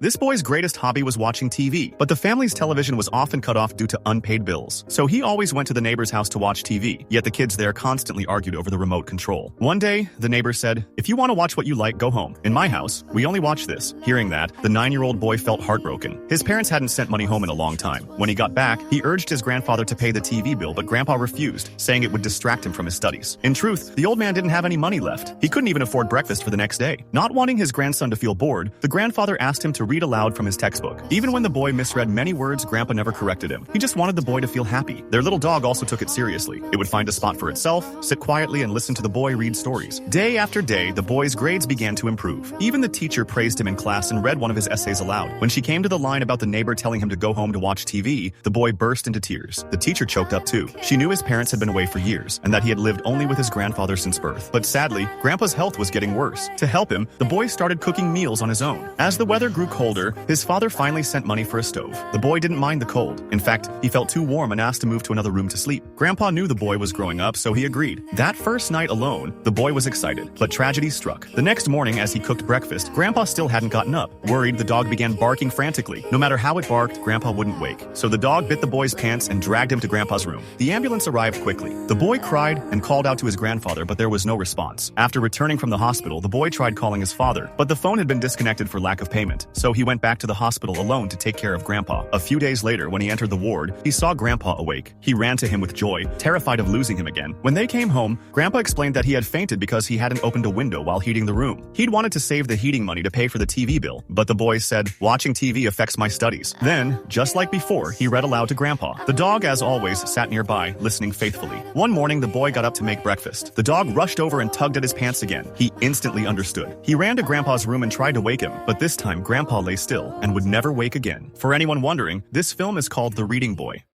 This boy's greatest hobby was watching TV, but the family's television was often cut off due to unpaid bills. So he always went to the neighbor's house to watch TV, yet the kids there constantly argued over the remote control. One day, the neighbor said, "If you want to watch what you like, go home. In my house, we only watch this." Hearing that, the 9-year-old boy felt heartbroken. His parents hadn't sent money home in a long time. When he got back, he urged his grandfather to pay the TV bill, but Grandpa refused, saying it would distract him from his studies. In truth, the old man didn't have any money left. He couldn't even afford breakfast for the next day. Not wanting his grandson to feel bored, the grandfather asked him to read aloud from his textbook. Even when the boy misread many words, Grandpa never corrected him. He just wanted the boy to feel happy. Their little dog also took it seriously. It would find a spot for itself, sit quietly, and listen to the boy read stories. Day after day, the boy's grades began to improve. Even the teacher praised him in class and read one of his essays aloud. When she came to the line about the neighbor telling him to go home to watch TV, the boy burst into tears. The teacher choked up too. She knew his parents had been away for years, and that he had lived only with his grandfather since birth. But sadly, Grandpa's health was getting worse. To help him, the boy started cooking meals on his own. As the weather grew colder, his father finally sent money for a stove. The boy didn't mind the cold. In fact, he felt too warm and asked to move to another room to sleep. Grandpa knew the boy was growing up, so he agreed. That first night alone, the boy was excited, but tragedy struck. The next morning, as he cooked breakfast, Grandpa still hadn't gotten up. Worried, the dog began barking frantically. No matter how it barked, Grandpa wouldn't wake. So the dog bit the boy's pants and dragged him to Grandpa's room. The ambulance arrived quickly. The boy cried and called out to his grandfather, but there was no response. After returning from the hospital, the boy tried calling his father, but the phone had been disconnected for lack of payment. So he went back to the hospital alone to take care of Grandpa. A few days later, when he entered the ward, he saw Grandpa awake. He ran to him with joy, terrified of losing him again. When they came home, Grandpa explained that he had fainted because he hadn't opened a window while heating the room. He'd wanted to save the heating money to pay for the TV bill, but the boy said, "Watching TV affects my studies." Then, just like before, he read aloud to Grandpa. The dog, as always, sat nearby, listening faithfully. One morning, the boy got up to make breakfast. The dog rushed over and tugged at his pants again. He instantly understood. He ran to Grandpa's room and tried to wake him, but this time Grandpa lay still and would never wake again. For anyone wondering, this film is called The Reading Boy.